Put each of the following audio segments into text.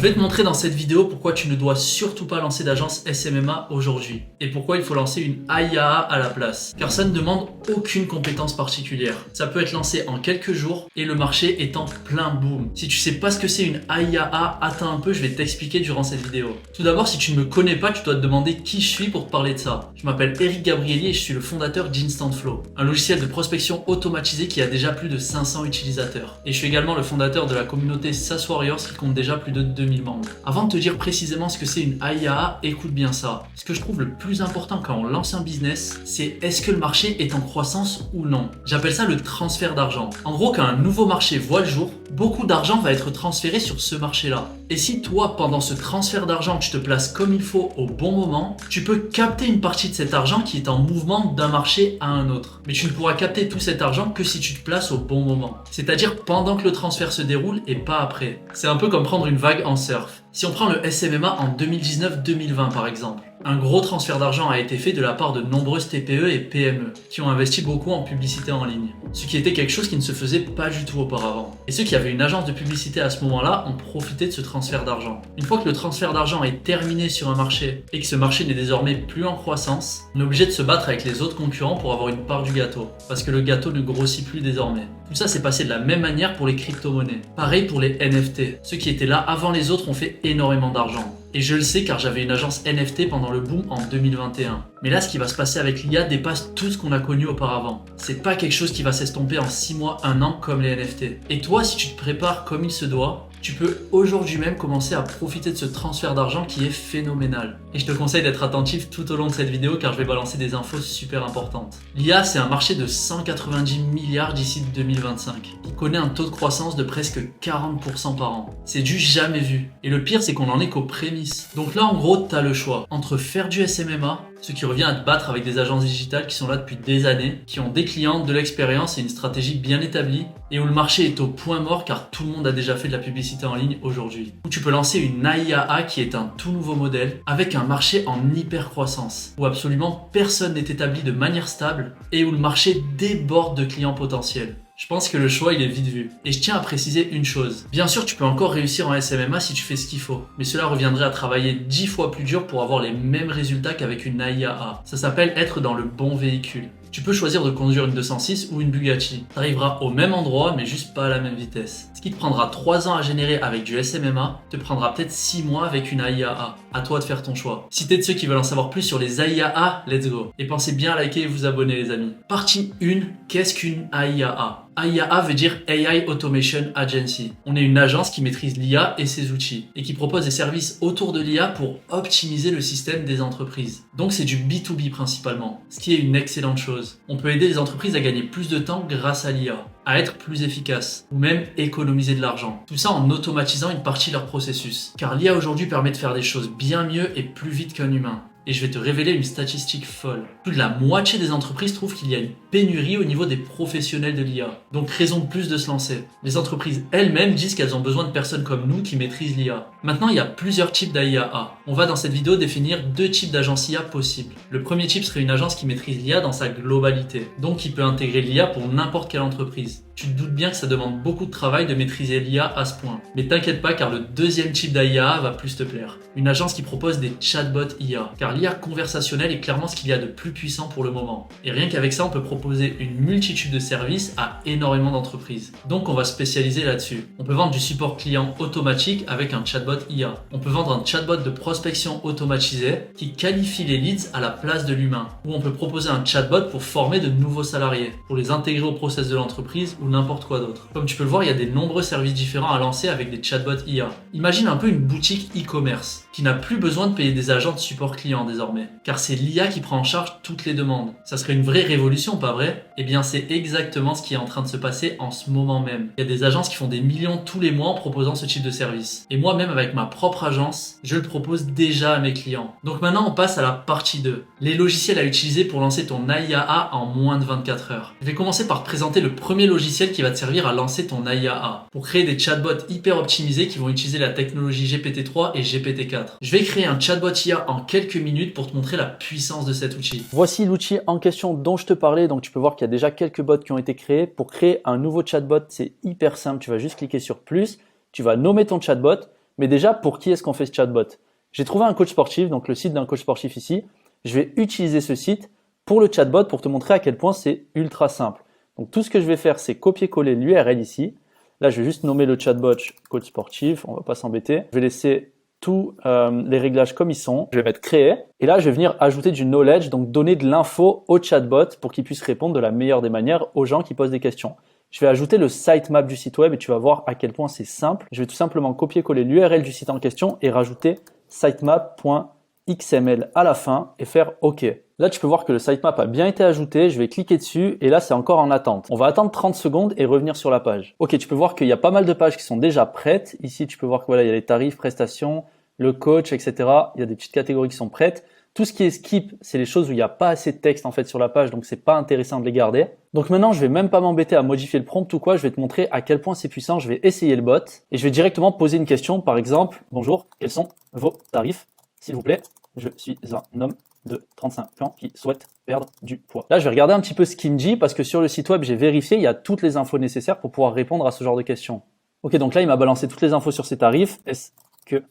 Je vais te montrer dans cette vidéo pourquoi tu ne dois surtout pas lancer d'agence SMMA aujourd'hui et pourquoi il faut lancer une AIAA à la place. Car ça ne demande aucune compétence particulière. Ça peut être lancé en quelques jours et le marché est en plein boom. Si tu sais pas ce que c'est une AIAA, attends un peu, je vais t'expliquer durant cette vidéo. Tout d'abord, si tu ne me connais pas, tu dois te demander qui je suis pour te parler de ça. Je m'appelle Eric Gabrielli et je suis le fondateur d'Instantflow, un logiciel de prospection automatisé qui a déjà plus de 500 utilisateurs. Et je suis également le fondateur de la communauté SaaS Warriors qui compte déjà plus de 2000 membres. Avant de te dire précisément ce que c'est une AIAA, écoute bien ça. Ce que je trouve le plus important quand on lance un business, c'est est-ce que le marché est en croissance ou non. J'appelle ça le transfert d'argent. En gros, quand un nouveau marché voit le jour, beaucoup d'argent va être transféré sur ce marché-là. Et si toi, pendant ce transfert d'argent, tu te places comme il faut au bon moment, tu peux capter une partie de cet argent qui est en mouvement d'un marché à un autre. Mais tu ne pourras capter tout cet argent que si tu te places au bon moment. C'est-à-dire pendant que le transfert se déroule et pas après. C'est un peu comme prendre une vague en surf. Si on prend le SMMA en 2019-2020 par exemple, un gros transfert d'argent a été fait de la part de nombreuses TPE et PME qui ont investi beaucoup en publicité en ligne, ce qui était quelque chose qui ne se faisait pas du tout auparavant. Et ceux qui avaient une agence de publicité à ce moment-là ont profité de ce transfert d'argent. Une fois que le transfert d'argent est terminé sur un marché et que ce marché n'est désormais plus en croissance, on est obligé de se battre avec les autres concurrents pour avoir une part du gâteau, parce que le gâteau ne grossit plus désormais. Tout ça s'est passé de la même manière pour les crypto-monnaies. Pareil pour les NFT. Ceux qui étaient là avant les autres ont fait énormément d'argent. Et je le sais car j'avais une agence NFT pendant le boom en 2021. Mais là, ce qui va se passer avec l'IA dépasse tout ce qu'on a connu auparavant. C'est pas quelque chose qui va s'estomper en 6 mois, 1 an comme les NFT. Et toi, si tu te prépares comme il se doit, tu peux aujourd'hui même commencer à profiter de ce transfert d'argent qui est phénoménal. Et je te conseille d'être attentif tout au long de cette vidéo car je vais balancer des infos super importantes. L'IA, c'est un marché de 190 milliards d'ici 2025, qui connaît un taux de croissance de presque 40% par an. C'est du jamais vu. Et le pire, c'est qu'on en est qu'aux prémices. Donc là, en gros, t'as le choix entre faire du SMMA, ce qui revient à te battre avec des agences digitales qui sont là depuis des années, qui ont des clients, de l'expérience et une stratégie bien établie, et où le marché est au point mort car tout le monde a déjà fait de la publicité en ligne aujourd'hui. Ou tu peux lancer une AIAA qui est un tout nouveau modèle, avec un marché en hyper croissance, où absolument personne n'est établi de manière stable, et où le marché déborde de clients potentiels. Je pense que le choix il est vite vu. Et je tiens à préciser une chose. Bien sûr, tu peux encore réussir en SMMA si tu fais ce qu'il faut. Mais cela reviendrait à travailler 10 fois plus dur pour avoir les mêmes résultats qu'avec une AIAA. Ça s'appelle être dans le bon véhicule. Tu peux choisir de conduire une 206 ou une Bugatti. Tu arriveras au même endroit mais juste pas à la même vitesse. Ce qui te prendra 3 ans à générer avec du SMMA te prendra peut-être 6 mois avec une AIAA. À toi de faire ton choix. Si t'es de ceux qui veulent en savoir plus sur les AIAA, let's go. Et pensez bien à liker et vous abonner les amis. Partie 1, qu'est-ce qu'une AIAA ? AIAA veut dire AI Automation Agency. On est une agence qui maîtrise l'IA et ses outils et qui propose des services autour de l'IA pour optimiser le système des entreprises. Donc c'est du B2B principalement, ce qui est une excellente chose. On peut aider les entreprises à gagner plus de temps grâce à l'IA, à être plus efficaces ou même économiser de l'argent. Tout ça en automatisant une partie de leur processus. Car l'IA aujourd'hui permet de faire des choses bien mieux et plus vite qu'un humain. Et je vais te révéler une statistique folle. Plus de la moitié des entreprises trouvent qu'il y a une pénurie au niveau des professionnels de l'IA. Donc raison de plus de se lancer. Les entreprises elles-mêmes disent qu'elles ont besoin de personnes comme nous qui maîtrisent l'IA. Maintenant, il y a plusieurs types d'AIAA. On va dans cette vidéo définir 2 types d'agences IA possibles. Le premier type serait une agence qui maîtrise l'IA dans sa globalité. Donc qui peut intégrer l'IA pour n'importe quelle entreprise. Tu te doutes bien que ça demande beaucoup de travail de maîtriser l'IA à ce point. Mais t'inquiète pas car le deuxième type d'AIAA va plus te plaire. Une agence qui propose des chatbots IA. Car l'IA conversationnelle est clairement ce qu'il y a de plus puissant pour le moment. Et rien qu'avec ça, on peut proposer une multitude de services à énormément d'entreprises. Donc on va spécialiser là-dessus. On peut vendre du support client automatique avec un chatbot IA. On peut vendre un chatbot de prospection automatisé qui qualifie les leads à la place de l'humain. Ou on peut proposer un chatbot pour former de nouveaux salariés, pour les intégrer au process de l'entreprise ou n'importe quoi d'autre. Comme tu peux le voir, il y a de nombreux services différents à lancer avec des chatbots IA. Imagine un peu une boutique e-commerce qui n'a plus besoin de payer des agents de support client désormais, car c'est l'IA qui prend en charge toutes les demandes. Ça serait une vraie révolution, pas vrai? Eh bien, c'est exactement ce qui est en train de se passer en ce moment même. Il y a des agences qui font des millions tous les mois en proposant ce type de service. Et moi-même, avec ma propre agence, je le propose déjà à mes clients. Donc maintenant, on passe à la partie 2. Les logiciels à utiliser pour lancer ton AIAA en moins de 24 heures. Je vais commencer par te présenter le premier logiciel qui va te servir à lancer ton AIAA pour créer des chatbots hyper optimisés qui vont utiliser la technologie GPT-3 et GPT-4. Je vais créer un chatbot IA en quelques minutes pour te montrer la puissance de cet outil. Voici l'outil en question dont je te parlais. Donc tu peux voir qu'il y a déjà quelques bots qui ont été créés. Pour créer un nouveau chatbot, c'est hyper simple. Tu vas juste cliquer sur plus, tu vas nommer ton chatbot, Mais déjà, pour qui est-ce qu'on fait ce chatbot? J'ai trouvé un coach sportif, donc le site d'un coach sportif ici. Je vais utiliser ce site pour le chatbot pour te montrer à quel point c'est ultra simple. Donc tout ce que je vais faire, c'est copier-coller l'URL ici. Là, je vais juste nommer le chatbot coach sportif, on va pas s'embêter. Je vais laisser tous les réglages comme ils sont. Je vais mettre créer. Et là, je vais venir ajouter du knowledge, donc donner de l'info au chatbot pour qu'il puisse répondre de la meilleure des manières aux gens qui posent des questions. Je vais ajouter le sitemap du site web et tu vas voir à quel point c'est simple. Je vais tout simplement copier-coller l'URL du site en question et rajouter sitemap.xml à la fin et faire OK. Là, tu peux voir que le sitemap a bien été ajouté. Je vais cliquer dessus et là, c'est encore en attente. On va attendre 30 secondes et revenir sur la page. OK, tu peux voir qu'il y a pas mal de pages qui sont déjà prêtes. Ici, tu peux voir que voilà, il y a les tarifs, prestations, le coach, etc. Il y a des petites catégories qui sont prêtes. Tout ce qui est skip, c'est les choses où il n'y a pas assez de texte en fait sur la page, donc c'est pas intéressant de les garder. Donc maintenant, je vais même pas m'embêter à modifier le prompt ou quoi. Je vais te montrer à quel point c'est puissant. Je vais essayer le bot et je vais directement poser une question. Par exemple, bonjour, quels sont vos tarifs, s'il vous plaît? Je suis un homme de 35 ans qui souhaite perdre du poids. Là, je vais regarder un petit peu ce qu'il me dit parce que sur le site web, j'ai vérifié, il y a toutes les infos nécessaires pour pouvoir répondre à ce genre de questions. Ok, donc là, il m'a balancé toutes les infos sur ses tarifs. Est-ce que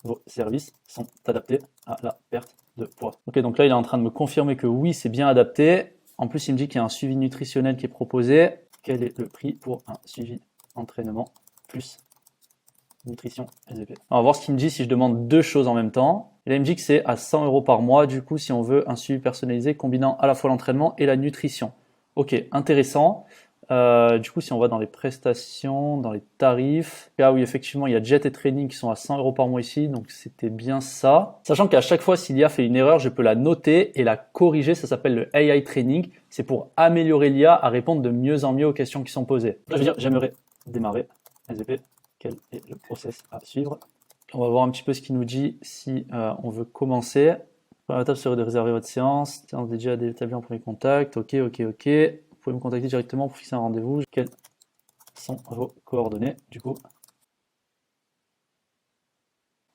vos services sont adaptés à la perte de poids? Ok, donc là, il est en train de me confirmer que oui, c'est bien adapté. En plus, il me dit qu'il y a un suivi nutritionnel qui est proposé. Quel est le prix pour un suivi entraînement plus nutrition SVP? On va voir ce qu'il me dit si je demande deux choses en même temps. Et là, il me dit que c'est à 100 € par mois, du coup, si on veut un suivi personnalisé combinant à la fois l'entraînement et la nutrition. Ok, intéressant. Du coup, si on va dans les prestations, dans les tarifs, ah oui, effectivement, il y a Jet et Training qui sont à 100 € par mois ici, donc c'était bien ça. Sachant qu'à chaque fois, s'il y a fait une erreur, je peux la noter et la corriger. Ça s'appelle le AI Training. C'est pour améliorer l'IA à répondre de mieux en mieux aux questions qui sont posées. Là, je veux dire, j'aimerais démarrer SVP. Quel est le process à suivre? On va voir un petit peu ce qu'il nous dit si on veut commencer. La première étape serait de réserver votre séance. Séance déjà établie en premier contact. Ok. Vous pouvez me contacter directement pour fixer un rendez-vous. Quelles sont vos coordonnées du coup?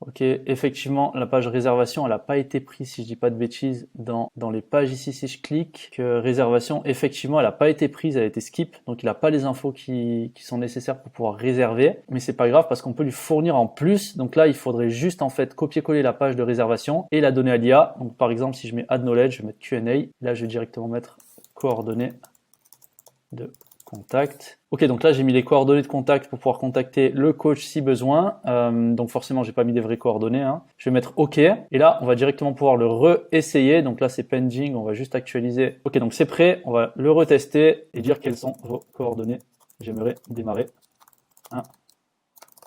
Ok, effectivement, la page réservation, elle n'a pas été prise, si je dis pas de bêtises, dans les pages ici. Si je clique, que réservation, effectivement, elle n'a pas été prise, elle a été skip, donc il n'a pas les infos qui sont nécessaires pour pouvoir réserver. Mais c'est pas grave parce qu'on peut lui fournir en plus. Donc là, il faudrait juste en fait copier-coller la page de réservation et la donner à l'IA. Donc par exemple, si je mets Add Knowledge, je vais mettre Q&A. Là, je vais directement mettre coordonnées de contact. Ok, donc là j'ai mis les coordonnées de contact pour pouvoir contacter le coach si besoin. Donc forcément j'ai pas mis des vraies coordonnées. Je vais mettre OK et là on va directement pouvoir le re-essayer. Donc là c'est pending, on va juste actualiser. Ok, donc c'est prêt, on va le retester et dire quelles sont vos coordonnées. J'aimerais démarrer un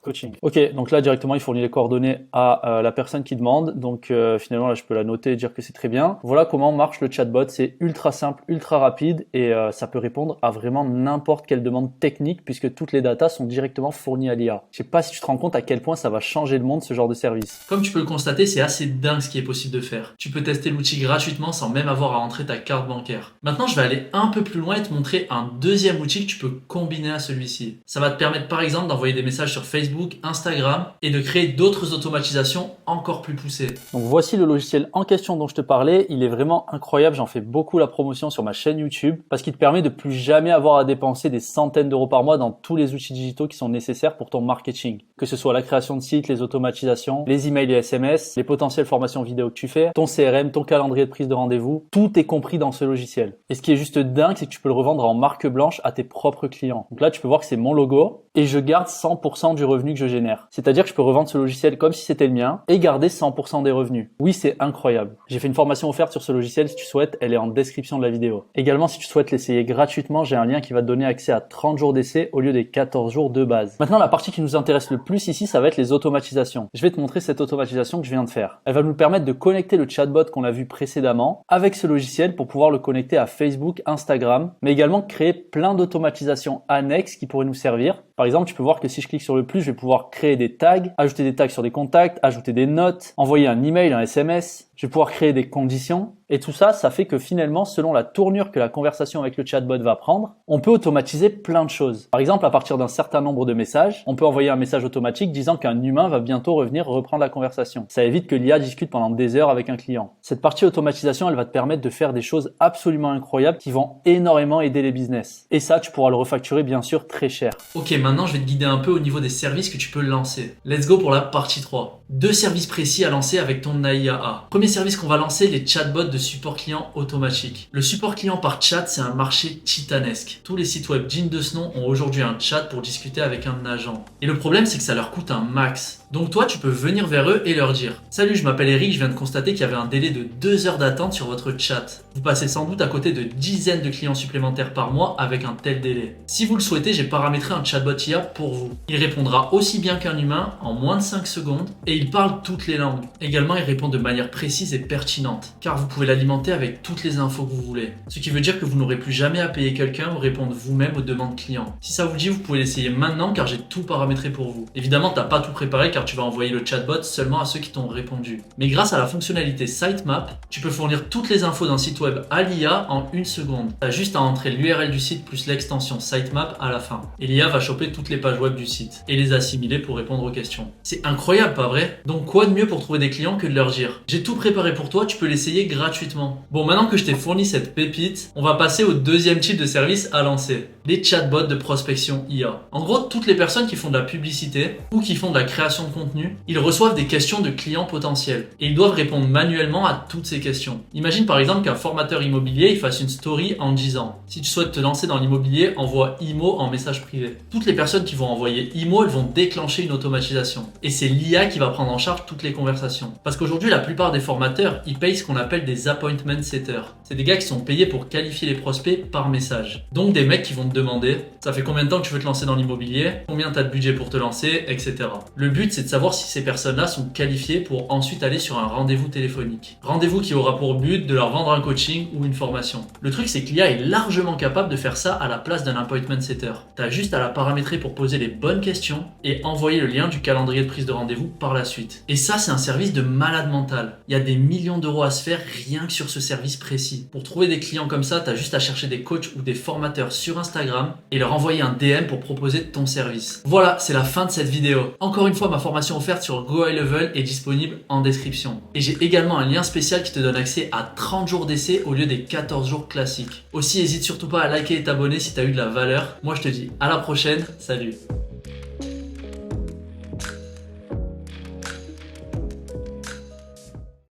coaching. Ok, donc là directement il fournit les coordonnées à la personne qui demande. Donc finalement là je peux la noter et dire que c'est très bien. Voilà comment marche le chatbot. C'est ultra simple, ultra rapide et ça peut répondre à vraiment n'importe quelle demande technique puisque toutes les datas sont directement fournies à l'IA. Je sais pas si tu te rends compte à quel point ça va changer le monde ce genre de service. Comme tu peux le constater, c'est assez dingue ce qui est possible de faire. Tu peux tester l'outil gratuitement sans même avoir à entrer ta carte bancaire. Maintenant, je vais aller un peu plus loin et te montrer un deuxième outil que tu peux combiner à celui-ci. Ça va te permettre par exemple d'envoyer des messages sur Facebook, Instagram et de créer d'autres automatisations encore plus poussées. Donc voici le logiciel en question dont je te parlais. Il est vraiment incroyable. J'en fais beaucoup la promotion sur ma chaîne YouTube parce qu'il te permet de plus jamais avoir à dépenser des centaines d'euros par mois dans tous les outils digitaux qui sont nécessaires pour ton marketing. Que ce soit la création de sites, les automatisations, les emails et SMS, les potentielles formations vidéo que tu fais, ton CRM, ton calendrier de prise de rendez-vous, tout est compris dans ce logiciel. Et ce qui est juste dingue, c'est que tu peux le revendre en marque blanche à tes propres clients. Donc là, tu peux voir que c'est mon logo et je garde 100% du revenu que je génère. C'est-à-dire que je peux revendre ce logiciel comme si c'était le mien et garder 100% des revenus. Oui, c'est incroyable. J'ai fait une formation offerte sur ce logiciel si tu souhaites, elle est en description de la vidéo. Également, si tu souhaites l'essayer gratuitement, j'ai un lien qui va te donner accès à 30 jours d'essai au lieu des 14 jours de base. Maintenant, la partie qui nous intéresse le plus ici, ça va être les automatisations. Je vais te montrer cette automatisation que je viens de faire. Elle va nous permettre de connecter le chatbot qu'on a vu précédemment avec ce logiciel pour pouvoir le connecter à Facebook, Instagram, mais également créer plein d'automatisations annexes qui pourraient nous servir. Par exemple, tu peux voir que si je clique sur le plus, je vais pouvoir créer des tags, ajouter des tags sur des contacts, ajouter des notes, envoyer un email, un SMS. Je vais pouvoir créer des conditions. Et tout ça, ça fait que finalement, selon la tournure que la conversation avec le chatbot va prendre, on peut automatiser plein de choses. Par exemple, à partir d'un certain nombre de messages, on peut envoyer un message automatique disant qu'un humain va bientôt revenir reprendre la conversation. Ça évite que l'IA discute pendant des heures avec un client. Cette partie automatisation, elle va te permettre de faire des choses absolument incroyables qui vont énormément aider les business. Et ça, tu pourras le refacturer bien sûr très cher. Ok, maintenant je vais te guider un peu au niveau des services que tu peux lancer. Let's go pour la partie 3. 2 services précis à lancer avec ton AIAA. Premier service qu'on va lancer, les chatbots de support client automatique. Le support client par chat, c'est un marché titanesque. Tous les sites web dignes de ce nom ont aujourd'hui un chat pour discuter avec un agent. Et le problème, c'est que ça leur coûte un max. Donc toi, tu peux venir vers eux et leur dire « Salut, je m'appelle Eric, je viens de constater qu'il y avait un délai de 2 heures d'attente sur votre chat. Vous passez sans doute à côté de dizaines de clients supplémentaires par mois avec un tel délai. Si vous le souhaitez, j'ai paramétré un chatbot IA pour vous. Il répondra aussi bien qu'un humain en moins de 5 secondes et il parle toutes les langues. Également, il répond de manière précise et pertinente car vous pouvez l'alimenter avec toutes les infos que vous voulez. Ce qui veut dire que vous n'aurez plus jamais à payer quelqu'un ou répondre vous-même aux demandes clients. Si ça vous dit, vous pouvez l'essayer maintenant car j'ai tout paramétré pour vous. Évidemment, t'as pas tout préparé car tu vas envoyer le chatbot seulement à ceux qui t'ont répondu. Mais grâce à la fonctionnalité Sitemap, tu peux fournir toutes les infos d'un site web à l'IA en 1 seconde. T'as juste à entrer l'URL du site plus l'extension Sitemap à la fin. Et l'IA va choper toutes les pages web du site et les assimiler pour répondre aux questions. C'est incroyable, pas vrai? Donc quoi de mieux pour trouver des clients que de leur dire « J'ai tout préparé pour toi, tu peux l'essayer gratuitement. » Bon, maintenant que je t'ai fourni cette pépite, on va passer au deuxième type de service à lancer. Les chatbots de prospection IA. En gros, toutes les personnes qui font de la publicité ou qui font de la création de contenu, ils reçoivent des questions de clients potentiels et ils doivent répondre manuellement à toutes ces questions. Imagine par exemple qu'un formateur immobilier il fasse une story en disant « Si tu souhaites te lancer dans l'immobilier, envoie IMO en message privé. » Toutes les personnes qui vont envoyer IMO, elles vont déclencher une automatisation. Et c'est l'IA qui va prendre en charge toutes les conversations. Parce qu'aujourd'hui, la plupart des formateurs, ils payent ce qu'on appelle des appointment setters. C'est des gars qui sont payés pour qualifier les prospects par message. Donc des mecs qui vont te demander « Ça fait combien de temps que tu veux te lancer dans l'immobilier? Combien tu as de budget pour te lancer? Etc. » Le but, c'est de savoir si ces personnes-là sont qualifiées pour ensuite aller sur un rendez-vous téléphonique. Rendez-vous qui aura pour but de leur vendre un coaching ou une formation. Le truc, c'est que l'IA est largement capable de faire ça à la place d'un appointment setter. T'as juste à la paramétrer pour poser les bonnes questions et envoyer le lien du calendrier de prise de rendez-vous par la suite. Et ça, c'est un service de malade mental. Il y a des millions d'euros à se faire rien que sur ce service précis. Pour trouver des clients comme ça, t'as juste à chercher des coachs ou des formateurs sur Instagram et leur envoyer un DM pour proposer ton service. Voilà, c'est la fin de cette vidéo. Encore une fois, ma formation offerte sur Go High Level est disponible en description. Et j'ai également un lien spécial qui te donne accès à 30 jours d'essai au lieu des 14 jours classiques. Aussi, n'hésite surtout pas à liker et t'abonner si tu as eu de la valeur. Moi, je te dis à la prochaine. Salut!